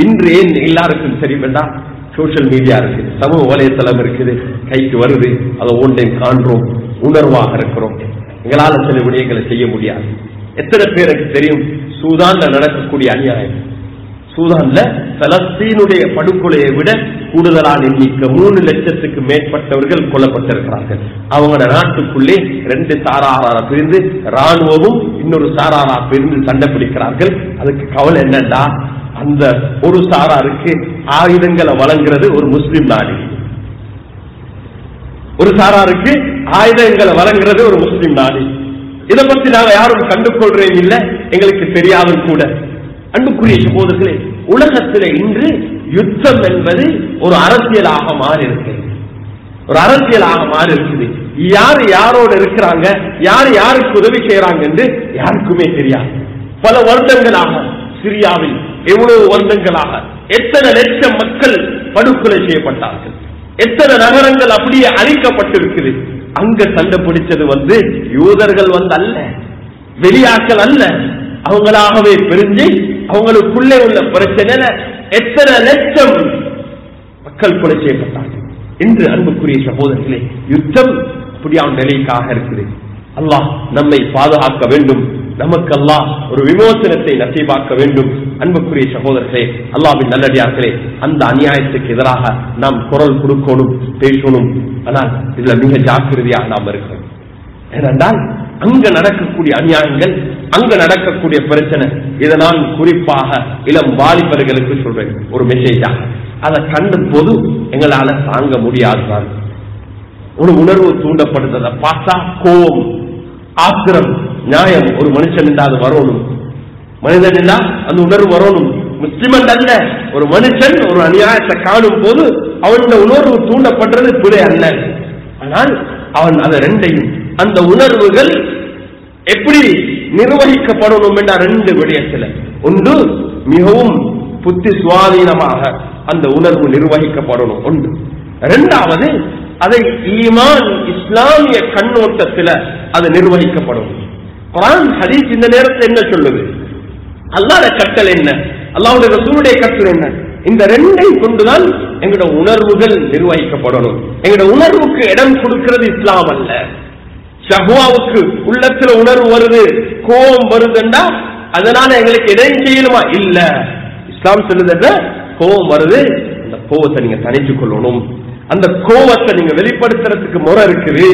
இன்று ஏன் எல்லாருக்கும் தெரியும் என்றால், சோசியல் மீடியா இருக்குது, சமூக வலைத்தளம் இருக்குது, கைக்கு வருது, அதை ஒன்றையும் காண்றோம், உணர்வாக இருக்கிறோம். எங்களால சில விடயங்களை செய்ய முடியாது. எத்தனை பேருக்கு தெரியும் சூதான்ல நடக்கக்கூடிய அநியாயம்? சூதான்ல பலஸ்தீனுடைய படுகொலையை விட கூடுதலான எண்ணிக்கை 3 லட்சத்துக்கு மேற்பட்டவர்கள் கொல்லப்பட்டிருக்கிறார்கள். அவங்க நாட்டுக்குள்ளே 2 சாராரா பிரிந்து, ராணுவமும் இன்னொரு சாராரா பிரிந்து சண்டை பிடிக்கிறார்கள். அதுக்கு கவலை என்னன்னா, அந்த ஒரு சாராருக்கு ஆயுதங்களை வழங்குறது ஒரு முஸ்லிம் நாடு, ஒரு சாராருக்கு ஆயுதங்களை வழங்குறது ஒரு முஸ்லிம் நாடு. இதை பத்தி நாங்க யாரும் கண்டுகொள்றேன் இல்லை, எங்களுக்கு தெரியாதும் கூட. அன்புக்குரிய சகோதரர்களே, உலகத்திலே இன்று யுத்தம் என்பது ஒரு அரசியலாக மாறி இருக்கிறது, ஒரு அரசியலாக மாறி இருக்குது. யாரு யாரோடு இருக்கிறாங்க, யாரு யாருக்கு உதவி செய்யறாங்க என்று யாருக்குமே தெரியாது. பல வருடங்களாக சிரியாவில் எவ்வளவு வருடங்களாக எத்தனை லட்சம் மக்கள் படுகொலை செய்யப்பட்டார்கள், எத்தனை நகரங்கள் அப்படியே அழிக்கப்பட்டிருக்குது. அங்க சண்டை பிடிச்சது யூதர்கள் அல்ல, வெளியாக்கள் அல்ல, அவங்களாகவே பிரிஞ்சு அவங்களுக்குள்ளே உள்ள பிரச்சனை எத்தனை லட்சம் மக்கள் கொலை செய்யப்பட்டார்கள். இன்று அன்புக்குரிய சகோதரர்களே, யுத்தம் அப்படியான நிலைக்காக இருக்குது. அல்லாஹ் நம்மை பாதுகாக்க வேண்டும், நமக்கு அல்லாஹ் ஒரு விமோசனத்தை நசீபாக்க வேண்டும். அன்புக்குரிய சகோதரர்களே, அல்லாஹ்வின் நல்லடியார்களே, அந்த அநியாயத்துக்கு எதிராக நாம் குரல் கொடுக்கணும், பேசணும். ஆனால் இதுல மிக ஜாக்கிரதையாக நாம் இருக்கிறோம். ஏனென்றால் அங்க நடக்கக்கூடிய அநியாயங்கள், அங்க நடக்கக்கூடிய பிரச்சனை, இதை நான் குறிப்பாக இளம் வாலிபர்களுக்கு சொல்றேன் ஒரு மெசேஜா. அதை கண்ட போது எங்களால தாங்க முடியாதுதான். ஒரு உணர்வு தூண்டப்படுறத பார்த்தா கோபம், ஆத்திரம், நியாயம் ஒரு மனுஷன் அது வரணும். மனிதன் இல்ல அந்த உணர்வு வரணும். முஸ்லிமன் அல்ல, ஒரு மனுஷன் ஒரு அநியாயத்தை காணும் போது அவனுடைய உணர்வு தூண்டப்படுறது பிழை அல்ல. ஆனால் அவன் அதை ரெண்டையும், அந்த உணர்வுகள் எப்படி நிர்வகிக்கப்படணும் என்ற ரெண்டு விடயத்தில், ஒன்று மிகவும் புத்தி சுவாதீனமாக அந்த உணர்வு நிர்வகிக்கப்படணும் ஒன்று. இரண்டாவது அதை ஈமான் இஸ்லாமிய கண்ணோட்டத்தில் அது நிர்வகிக்கப்படும். குர்ஆன் ஹதீஸ் இந்த நேரத்தில் என்ன சொல்லுது, அல்லாஹ்வுடைய கட்டளை என்ன, அல்லாஹ்வுடைய ரசூலுடைய கட்டளை என்ன, இந்த ரெண்டை கொண்டுதான் எங்களுடைய உணர்வுகள் நிர்வகிக்கப்படணும். எங்களுடைய உணர்வுக்கு இடம் கொடுக்கிறது இஸ்லாம் அல்ல. ஷஹ்வாவுக்கு உள்ளத்துல உணர்வு வருது, கோபம் வருதுண்டா அதனால எங்களுக்கு இடம் செய்யணுமா? இல்ல, இஸ்லாம் சொல்லுது கோபம் வருது, அந்த கோபத்தை நீங்க தணிச்சு கொள்ளணும். அந்த கோபத்தை நீங்க வெளிப்படுத்துறதுக்கு முறை இருக்குது.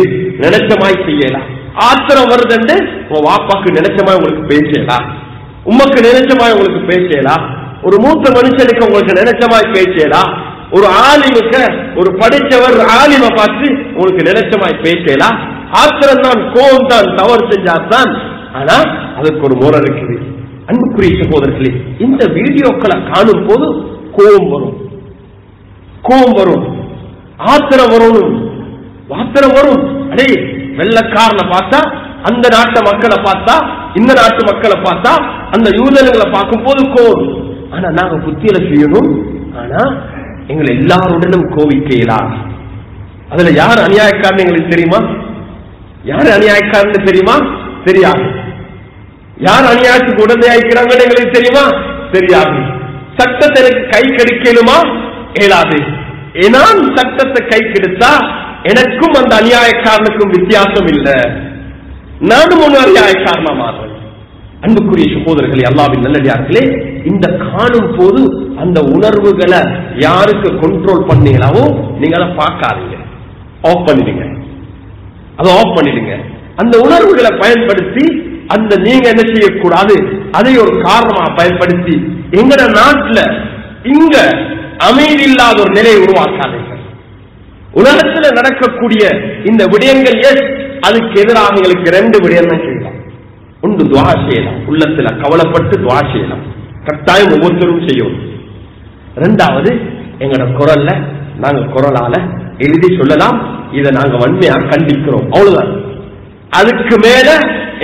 நினைச்சமாய் செய்யலாம். ஆத்திரம் வருதுண்டு உங்க வாப்பாக்கு நினைச்சமாய் உங்களுக்கு பேசலாம், உமக்கு நினைச்சமாய் உங்களுக்கு பேசலாம், ஒரு மூத்த மனுஷனுக்கு உங்களுக்கு நினைச்சமாய் பேசலாம், ஒரு ஆலிமுக்கு ஒரு படித்தவர் ஆலிம பார்த்து உங்களுக்கு நினைச்சமாய் பேசலாம். ஆத்திரம் தான், கோபம் தான், தவறு செஞ்சாதான். ஆனா அதுக்கு ஒரு முறை இருக்குது. அன்புக்குரிய சகோதரர்களே, இந்த வீடியோக்களை காணும் போது கோபம் வரும், கோபம் வரும், ஆத்திரம் வரணும், ஆத்திரம் வரும். அடே வெள்ளக்காரனை பார்த்தா, அந்த நாட்டு மக்களை பார்த்தா, இந்த நாட்டு மக்களை பார்த்தா, அந்த யூதர்களை பார்க்கும் போது கோபம். ஆனா நாங்க புத்தியில செய்யணும். ஆனா எங்களை எல்லாருடனும் கோவிக்கலாம். அதுல யார் அநியாயக்காரன் எங்களுக்கு தெரியுமா? யார் அநியாயக்காரன் தெரியுமா? தெரியாது. யார் அநியாயத்துக்கு உடந்தையாக்கிறாங்கன்னு எங்களுக்கு தெரியுமா? தெரியாது. சட்டத்தை எனக்கு கை கெடுக்கலுமா? இயலாது. நான் சட்டத்தை கை கெடுத்தா எனக்கும் அந்த அநியாயக்காரனுக்கும் வித்தியாசம் இல்லை. நானும் ஒன்று அநியாயக்காரனா மாறுவேன். அன்புக்குரிய சகோதரர்களே, அல்லாஹ்வின் நல்லடியார்களே, இந்த காணும் போது அந்த உணர்வுகளை யாருக்கு கண்ட்ரோல் பண்ணீங்களாவோ நீங்க அதை பார்க்காதீங்க, ஆஃப் பண்ணிடுங்க. அதை ஆஃப் பண்ணிடுங்க. அந்த உணர்வுகளை பயன்படுத்தி அந்த நீங்க என்ன செய்யக்கூடாது, அதை ஒரு காரணமா பயன்படுத்தி எங்கட நாட்டில் இங்க அமைதி இல்லாத ஒரு நிலையை உருவாக்காதீங்க. உலகத்தில் நடக்கக்கூடிய இந்த விடயங்கள் அதுக்கு எதிராக எங்களுக்கு ரெண்டு விடயம் தான் செய்யலாம். ஒன்று துஆ செய்யலாம், உள்ளத்துல கவலைப்பட்டு துஆ செய்யலாம், கட்டாயம் ஒவ்வொருத்தரும் செய்யணும். இரண்டாவது எங்களோட குரல்ல நாங்க குரலால எழுதி சொல்லலாம், இதை நாங்க வன்மையா கண்டிக்கிறோம், அவ்வளவுதான். அதுக்கு மேல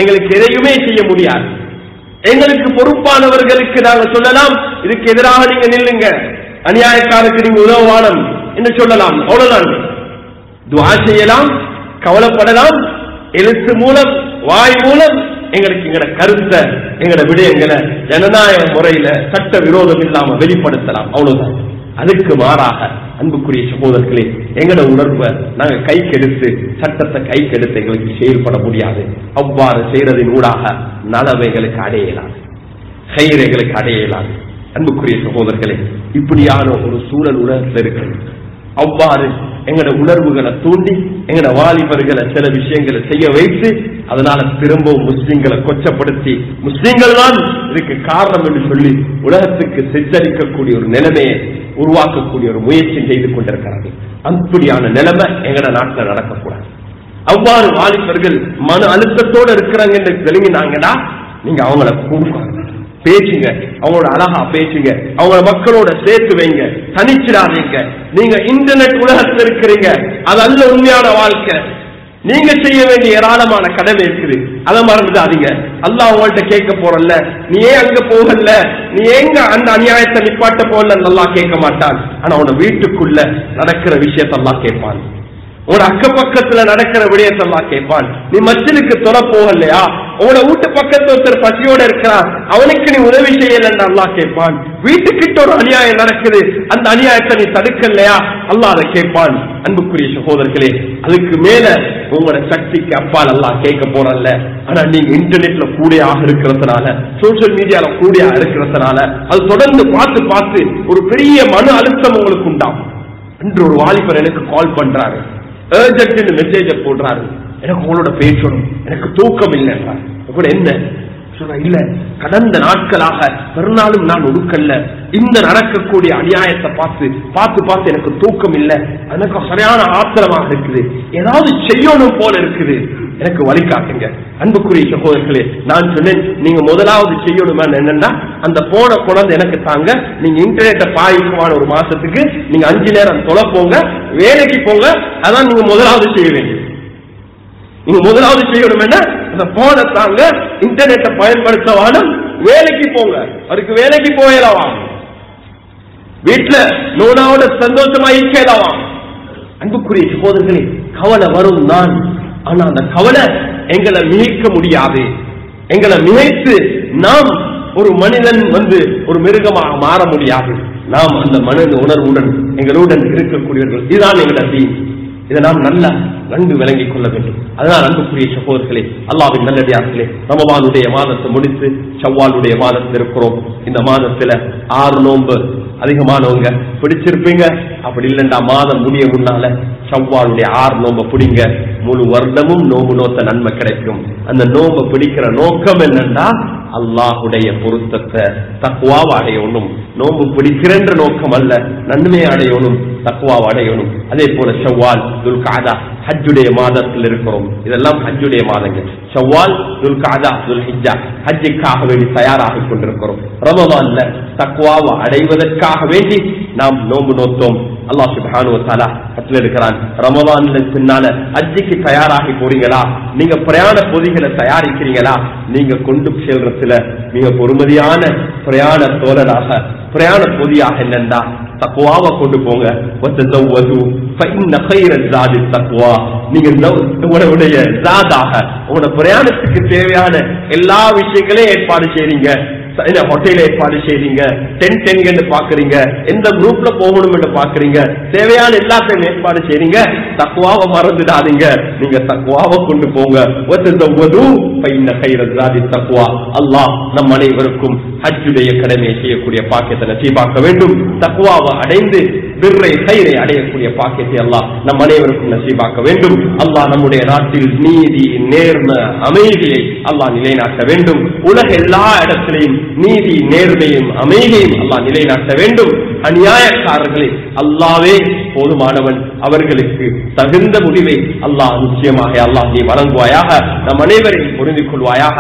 எங்களுக்கு எதையுமே செய்ய முடியாது. எங்களுக்கு பொறுப்பானவர்களுக்கு நாங்க சொல்லலாம், இதுக்கு எதிராக நீங்க நில்லுங்க, அநியாயக்காரருக்கு நீங்க உதவானம் என்று சொல்லலாம், அவ்வளவுதான். துஆ செய்யலாம், கவலைப்படலாம், எழுத்து மூலம் வாய் மூலம் எங்களுக்கு எங்கட கருத்தை எங்கட விடயங்களை ஜனநாயக முறையில சட்ட விரோதம் இல்லாம வெளிப்படுத்தலாம், அவ்வளவுதான். அதுக்கு மாறாக அன்புக்குரிய சகோதரர்களே, எங்கட உணர்வை நாங்க கை கெடுத்து சட்டத்தை கை கெடுத்து எங்களுக்கு செயல்பட முடியாது. அவ்வாறு செய்யறதின் ஊடாக நலவைகளுக்கு அடையலாம், கைரைகளுக்கு அடையலாம். அன்புக்குரிய சகோதரர்களே, இப்படியான ஒரு சூழல் உலகத்தில் இருக்கு. அவ்வாறு எங்கட உணர்வுகளை தூண்டி எங்கட வாலிபர்களை சில விஷயங்களை செய்ய வைத்து அதனால திரும்பவும் முஸ்லிம்களை கொச்சப்படுத்தி முஸ்லிம்கள் தான் இதுக்கு காரணம் என்று சொல்லி உலகத்துக்கு சித்தரிக்கக்கூடிய ஒரு நிலைமையை உருவாக்கக்கூடிய ஒரு முயற்சி செய்து கொண்டிருக்கிறார்கள். அப்படியான நிலைமை எங்கட நாட்டில் நடக்கக்கூடாது. அவ்வாறு வாலிபர்கள் மன அழுத்தத்தோடு இருக்கிறாங்க என்று தெளிவினாங்கடா, நீங்க அவங்கள கூடுவாங்க, பேசுங்க, அவங்களோட அழகா பேசுங்க, அவங்கள மக்களோட சேர்த்து வைங்க, தனிச்சிடாதீங்க. நீங்க இன்டர்நெட் உலகத்தில் இருக்கிறீங்க, அது அல்ல உண்மையான வாழ்க்கை. நீங்க செய்ய வேண்டிய ஏராளமான கடமை இருக்குது, அதை மறந்துடாதீங்க. அல்லாஹ் உங்கள்கிட்ட கேட்க போறல்ல, நீ ஏன் அங்க போகல, நீ எங்க அந்த அநியாயத்தை நிப்பாட்ட போகல, அல்லாஹ் கேட்க மாட்டான். ஆனா உன வீட்டுக்குள்ள நடக்கிற விஷயத்த அல்லாஹ் கேட்பான், உங்களோட அக்க பக்கத்துல நடக்கிற விடயத்தெல்லாம் கேட்பான். நீ மஸ்ஜிதுக்கு தொலை போகலையா, உங்களோட வீட்டு பக்கத்துல ஒருத்தர் பசியோட இருக்கிறான், அவனுக்கு நீ உதவி செய்யல அல்லாஹ் கேட்பான். வீட்டுக்கிட்ட ஒரு அநியாயம் நடக்குது, அந்த அநியாயத்தை நீ தடுக்கலையா, அல்லாஹ் அதை கேட்பான். அன்புக்குரிய சகோதரர்களே, அதுக்கு மேல உங்களோட சக்திக்கு அப்பால் அல்லாஹ் கேட்க போறல்ல. ஆனா நீங்க இன்டர்நெட்ல கூடியாக இருக்கிறதுனால, சோசியல் மீடியால கூடியா இருக்கிறதுனால அது தொடர்ந்து பார்த்து பார்த்து ஒரு பெரிய மன அழுத்தம் உங்களுக்கு உண்டாகும். இன்று ஒரு வாலிபர் எனக்கு கால் பண்றாரு, அர்ஜென்ட் மெசேஜ் போடுறாரு, எனக்கு உங்களோட பேசணும், எனக்கு தூக்கம் இல்லை என்றார். கூட என்ன சொன்ன, இல்ல கடந்த நாட்களாக பெருநாளும் நான் ஒடுக்கல்ல, இந்த நடக்கக்கூடிய அநியாயத்தை பார்த்து பார்த்து பார்த்து எனக்கு தூக்கம் இல்லை, எனக்கு சரியான ஆத்திரமாக இருக்குது, ஏதாவது செய்யணும் போல இருக்குது, எனக்கு வழிகாட்டுங்க. அன்புக்குரிய சகோதரர்களே, நான் சொன்னேன் நீங்க முதலாவது செய்யணுமா என்னன்னா, அந்த போன குழந்தை எனக்கு தாங்க, நீங்க இன்டர்நெட்டை பாய்க்குமான ஒரு மாசத்துக்கு நீங்க 5 நேரம் தொலை போங்க, வேலைக்கு போங்க, அதான் நீங்க முதலாவது செய்ய வேண்டியது. நீங்க முதலாவது செய்யணும் என்ன, அந்த போனை தாங்க, இன்டர்நெட்டை பயன்படுத்தவான, வேலைக்கு போங்க. அதுக்கு வேலைக்கு போயலாம், வீட்டுல நோனாவோட சந்தோஷமா இருக்கலாவாம். அன்புக்குரிய சகோதரர்களே, கவலை வரும் தான், ஆனா அந்த கவலை எங்களை மிகைக்க முடியாது. எங்களை மிகைத்து நாம் ஒரு மனிதன் ஒரு மிருகமாக மாற முடியாது. நாம் அந்த மனித உணர்வுடன் எங்களுடன் இருக்கக்கூடியவர்கள். இதுதான் எங்களோட தீன். இதை நாம் நல்லா நன்கு விளங்கிக் கொள்ள வேண்டும். அதனால் அன்புக்குரிய சகோதரர்களே, அல்லாஹ்வின் நல்லடியார்களே, ரமலானுடைய மாதத்தை முடித்து ஷவ்வாலுடைய மாதத்தில் இருக்கிறோம். இந்த மாதத்துல 6 நோன்பு அதிகமானவங்க பிடிச்சிருப்பீங்க. அப்படி இல்லைண்டா மாதம் முடிய முன்னால ஷவ்வாலுடைய 6 நோன்பை பிடிங்க. முழு வருடமும் நோம்பு நோத்த நன்மை கிடைக்கும். அந்த நோம்பை பிடிக்கிற நோக்கம் என்னன்னா, அல்லாஹுடைய பொருத்தத்தை தக்வாவை அடையணும். நோம்பு பிடிக்கிற நோக்கம் அல்ல, நன்மையை அடையணும், தக்வாவை அடையணும். அதே போல ஷவ்வால், துல்காதா, ஹஜ்ஜுடைய மாதத்தில் இருக்கிறோம். இதெல்லாம் ஹஜ்ஜுடைய மாதங்கள். ஷவ்வால், துல்காதா, துல்ஹிஜ்ஜா, ஹஜ்ஜுக்காக வேண்டி தயாராகிக் கொண்டிருக்கிறோம். ரமலான்ல தக்வாவை அடைவதற்காக வேண்டி நாம் நோம்பு நோத்தோம். அல்லாஹ் சுப்ஹானஹு வ தஆலா கட்டளையிடுகிறான், ரமலான்ல பின்னால ஹஜ்ஜுக்கு தயாராகி போறீங்களா, நீங்க பிரயாண பொதிகளை தயாரிக்கிறீங்களா, நீங்க கொண்டு செல்றதுல மிக பொறுமதியான பிரயாண தோழராக, பிரயாண பொதியாக என்னண்டா தக்வாவை கொண்டு போங்க. நீங்க உங்களுடைய ஜாதாக உங்களோட பிரயாணத்துக்கு தேவையான எல்லா விஷயங்களையும் ஏற்பாடு செய்றீங்க. ஹோட்டல் ஏற்பாடு செய்றீங்க, டென்ட் எங்க பாக்குறீங்க, எந்த குரூப்ல போகணும் என்று பாக்குறீங்க, தேவையான எல்லாத்தையும் ஏற்பாடு செய்றீங்க. தக்வாவை மறந்துடாதீங்க, நீங்க தக்வாவை கொண்டு போங்க. அல்லாஹ் நம் அனைவருக்கும் ஹஜ்ஜுடைய கடமையை செய்யக்கூடிய பாக்கியத்தை நசீபாக்க வேண்டும். தக்வாவை அடைந்து பிர்ரை கைரை அடையக்கூடிய பாக்கியத்தை அல்லாஹ் நம் அனைவருக்கும் நசீபாக்க வேண்டும். அல்லாஹ் நம்முடைய நாட்டில் நீதி, நேர்மை, அமைதியை அல்லாஹ் நிலைநாட்ட வேண்டும். உலக எல்லா இடத்திலையும் நீதி, நேர்மையும் அமைதியும் அல்லாஹ் நிலைநாட்ட வேண்டும். அநியாயக்காரர்களை அல்லாஹ்வே போதுமானவன், அவர்களுக்கு தகுந்த முடிவை அல்லாஹ் நிச்சயமாக அல்லாஹ் நீ வழங்குவாயாக. நம் அனைவரையும் புரிந்து கொள்வாயாக.